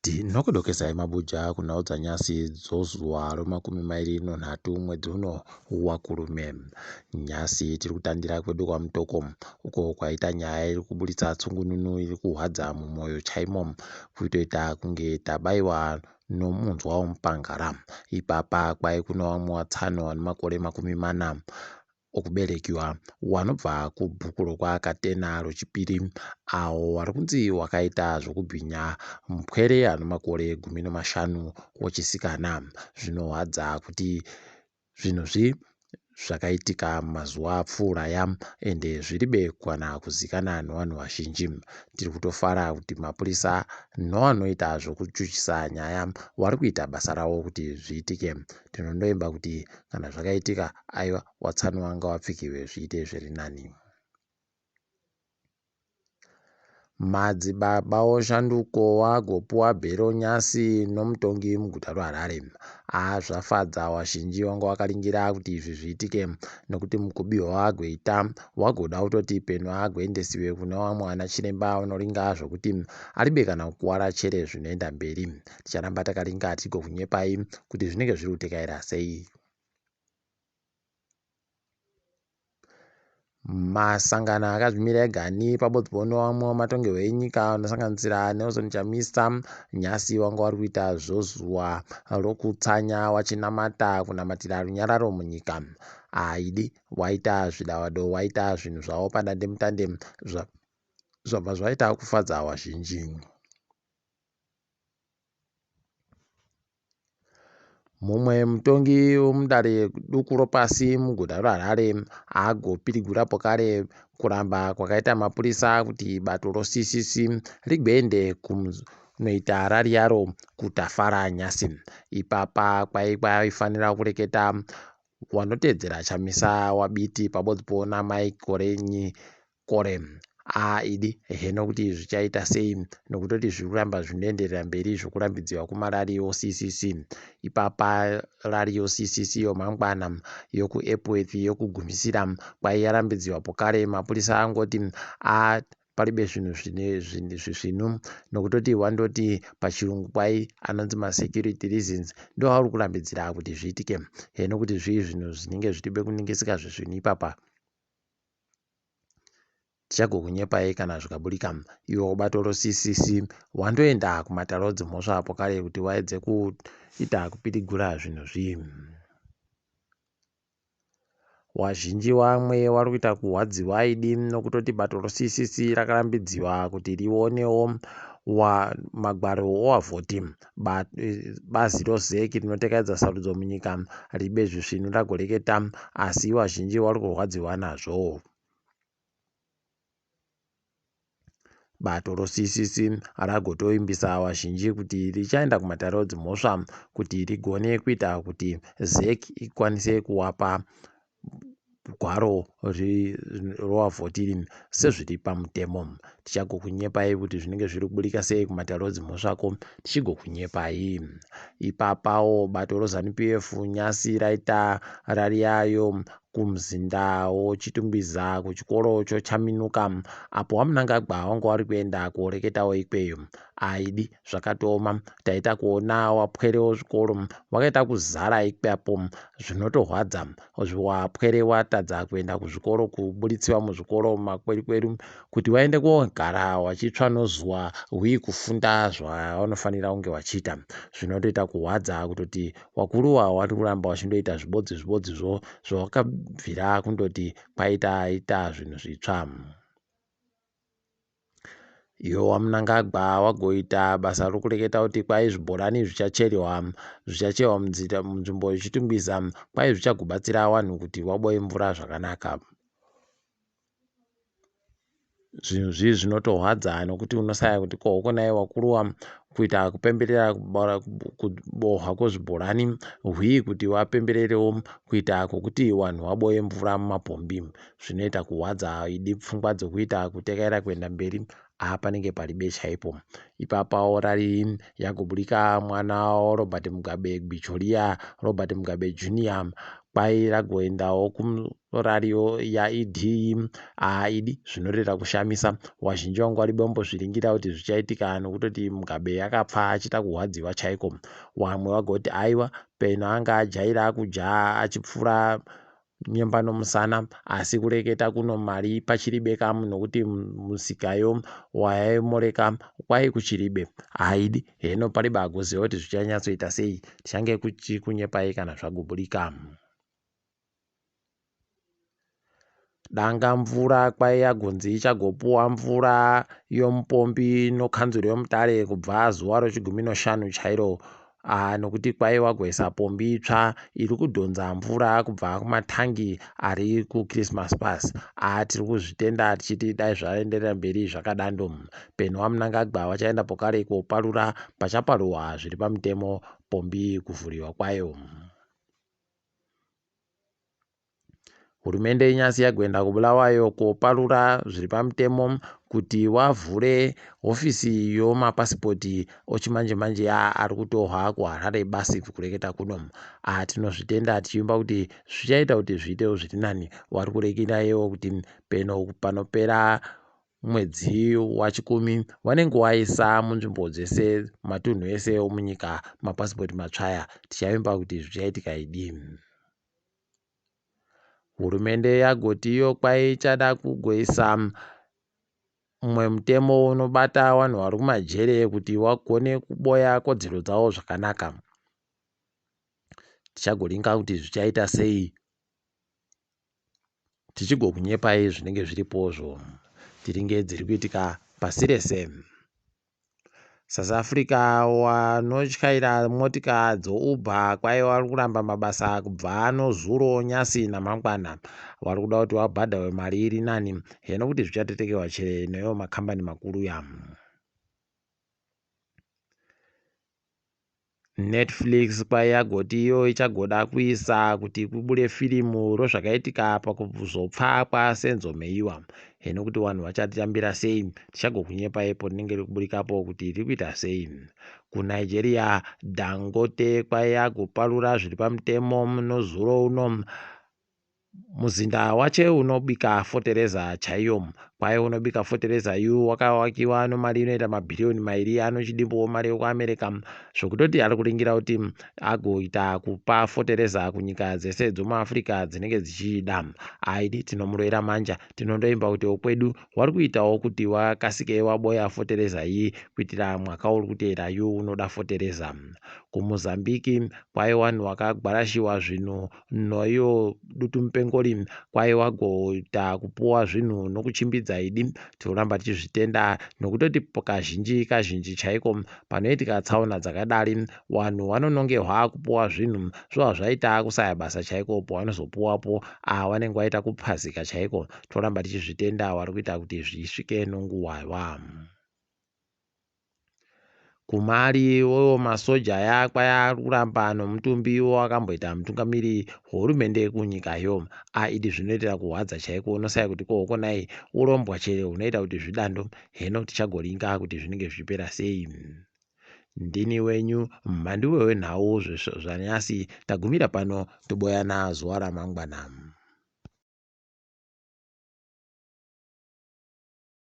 Ndinokudokesai mabuja kunhau dzanyasi dzozuva ro23 mwedzi uno waKurume. Nyasi tiri kutandira kwedu kwamutoko uko kwaita nyaya iri kuburitsa tsungununu iri kuhwadza mumwoyo chaimo kuitoita kunge tabayiwa nomunzwa womupangara. Ipapa kwai kuno vamwe vatsano vane makore 40 okuberekiwa wanobva kubhuku rokwaakatena rochipiri avo vari kunzi wakaita zvokubhinya mupwere ano makore 15 wochisikana. Zvinohwadza kuti zvinhu zvakaitika mazuva apfuuraya ende zviribe kana kuzikana nevanhu vazhinji. Tiri kutofara kuti mapurisa nevanoita zvokuchuchisa nyaya vari kuita basa ravo kuti zviitike. Tinondoimba kuti kana zvakaitika aiwa watsano wanga wapfikiwe zviite zviri nani. Madzibaba Veshanduko wagopuwa bhero nyasi nomutongi muguta reHarare. Zvafadza vazhinji vanga vakaringira kuti izvi zviitike nekuti mukubiwa waagoita wagoda kutoti penyu agoendesiwe kuna vamwe vana chiremba vanoringa zvokuti aribe kana kukuwara chere zvinoenda mberi. Ticharamba takaringa tigokunyepai kuti zvinenge zviri kutekaira sei. Masangano akazvimira egani pabodzi nevamwe vamatongerwo enyika anosanganisira Nelson Chamisa nyasi vanga vari kuita zozuva rokutsanya vachinamata kunamatira runyararo munyika. Idi waita zvidavado waita zvinhu zvavo padandemutande zvabva zvaita kufadza vazhinji. Mumwe mutongi womudare duku ropasi muguta reHarare agopirigurapo kare kuramba kwakaita mapurisa kuti bato roCCC rigoende kunoita rari yaro kutafara nyasi. Ipapa kwaifanira kureketa wanotedzera Chamisa wabiti pabodzi namai kore idi heno kuti zvichaita sei nokutoti zviri kuramba zvinoenderera mberi zvokurambidziwa kumarari yoCCC. Ipapa rari yoCCC yomangwana yokuEpworth yokugumisira kwai yarambidziwa pokare mapurisa angoti paribe zvinhu nokutoti wandoti pachirungu kwai anonzi masecurity reasons ndo vari kurambidzira kuti zviitike. Heno kuti zvii zvinhu zvinenge zvichibe kuningisika zvezvinhu ipapa tichagokunyepai kana zvikaburika. Iwo bato roCCC wandoenda kumataro dzimhosva apo kare kuti waedze kuita kupirigura zvinhu zvii. Wazhinji vamwe vari kuita kuhwadziwa idi nokutoti bato roCCC rakarambidziwa kuti rionewo magwaro owavhoti. Bazi roZEC rinotekedza sarudzo munyika ribe zvisvinu ragoreketa asi vazhinji vari kurwadziwa nazvo. Bato roCCC ragotoimbisa vazhinji kuti richaenda kumatare dzimhosva kuti rigone kuita kuti ZEC ikwanise kuwapa gwaro rovavhoti sezviri pamutemo. Tichagokunyepai kuti zvinenge zviri kuburika sei kumatare dzimhosvako tichigokunyepai. Ipapawo bato roZANU-PF nyasi raita rari yayo kumuzinda woChitungwiza kuchikoro chochaminuka apo waMunangagwa wanga wari kuenda kuoreketawo ikweyo. Idi zvakatoma taita kuona wapwere wezvikoro wakaita kuzara ikwepo zvinotohwadza. Wapwere watadza kuenda kuzvikoro kuburitsiwa muzvikoro makwerikweru kuti waende kogara wachitsva nozuva kufunda zvavanofanira kunge vachiita. Zvinotoita kuhwadza kutoti wakuruwa vari kuramba vachindoita zvibodzizvo zvawakabvira kundoti aita zvinhu zvitsva. Iwo waMunangagwa wagoita basa rokureketa kuti kwai zvibhorani zvichacherwa munzvimbo yeChitungwiza kwai zvichagobatsira vanhu kuti vaboye mvura zvakanaka. Zvinhu zvinotohwadza nokuti unosaya kuti kohokonai wakuruwa kuita kupemberera kubohwa kwezvibhorani kuti wapembererewo kuita kwokuti vanhu vaboye mvura mumapombi. Zvinoita kuhwadza idi pfungwa dzokuita kutekaira kuenda mberi panenge paribe chaipo. Ipapawo rari yagoburika mwana waRobert Mugabe Bicholia Robert Mugabe Jr kwai ragoendawo kurariyo yaidhi idi zvinorera kushamisa. Wazhinji wangu wari bombozviringira kuti zvichaitika nokutoti Mugabe yakapfa achita kuhwadziwa chaiko. Wamwe wagoti aiwa peno anga ajaira kuja achipfura nyemba nomusana, asi kureketa kuno mari pachiribe kamu nokuti musikayo waimoreka kwai kuchiribe haidi. Heno paribe agoziva kuti zvichanyatsoita sei, tichange kunyepai kana zvagoburika. Danga mvura kwai yagonzi ichagopuwa mvura yomupombi nokanzuro yomutare kubva zuva re15 chairo. Nokuti kwai wagoisa pombi itsva iri kudhonza mvura kubva kumatangi ari kuChristmas Pass. Tiri kuzvitenda tichiti dai zvaenderera mberi zvakadando. Peno waMunangagwa vachaenda pokare koparura pachaparurwa zviri pamutemo pombi kuvhuriwa kwayo. Hurumende yenyasi yagoenda kubulawayo koparura zviri pamutemo kuti wavhure hofisi yomapasipoti ochimanje-manje ari kutohwa kuHarare basi kureketa kuno. Tinozvitenda tichiimba kuti zvichaita kuti zviitewo zviri nani. Wari kurekerayo kuti peno panopera mwedzi wa10 wanenge waisa munzvimbo dzese matunhu ese omunyika mapasipoti matsvaya. Tichaimba kuti zvichaitika idi. Hurumende yagoti iyo kwai ichada kugoisa mumwe mutemo unobata vanhu vari kumajere kuti wagone kuboya kodzero dzavo zvakanaka. Tichagoringa kuti zvichaita sei, tichigokunyepai zvinenge zviripozvo tiringe dziri kuitika pasi rese. South Africa wanotyaira motika dzoUber kwai vari kuramba mabasa kubva nozuro nyasi namangwana. Wari kuda kuti wabhadhawe mari iri nani. Heno kuti zvichatetekewa chere neyo makambani makuru ya Netflix kwai yagoti iyo ichagoda kuisa kuti kubude firimu rozvakaitika pakuzopfa kwaSenzo Meyiwa. Heno kuti vanhu vachatambira sei, tichagokunyepai rinenge riri kuburikapo kuti riri kuita sei. KuNigeria Dangote kwai yagoparura zviri pamutemo nozuro uno. Muzinda wache unobika fotereza chaiyo kwai unobika fotereza iyu wakavakiwa nomari inoita mabhiriyoni 2 anochidimbowo mari yekuAmerika, zvokutoti ari kuringira kuti agoita kupa fotereza kunyika dzese dzomuAfrica dzinenge dzichida. Aidi tinomurwera manja, tinondoimba kuti okwedu wari kuitawo kuti wakasike waboya fotereza iyi kuitira mwaka uri kuteera iyu unoda fotereza. KuMozambiki kwai vanhu vakagwarashiwa zvinhu noiyo dutu mupengori kwai wagoita kupuwa zvinhu nokuchimbidza idi. Tinoramba tichizvitenda nokutoti kazhinji chaiko panoitika tsaona dzakadari vanhu vanonongerwa kupuwa zvinhu zvova zvaita kusaya basa chaiko pavanozopuwapo vanenge vaita kupazika chaiko. Tinoramba tichizvitenda vari kuita kuti zvisvike nonguwawa. Kumari wewo masoja yakwa ari kuramba nomutumbi wakamboita mutungamiri hurumende kunyikayo. Idi zvinoitira kuhwadza chaiko, unosaya kuti kokonai urombwa chere unoita kuti zvidando. Heno tichagoringa kuti zvinenge zvipera sei. Ndini wenyu Mhanduwe WeNhau zvanyasi. Tagumira pano toboyana zuva ramangwana.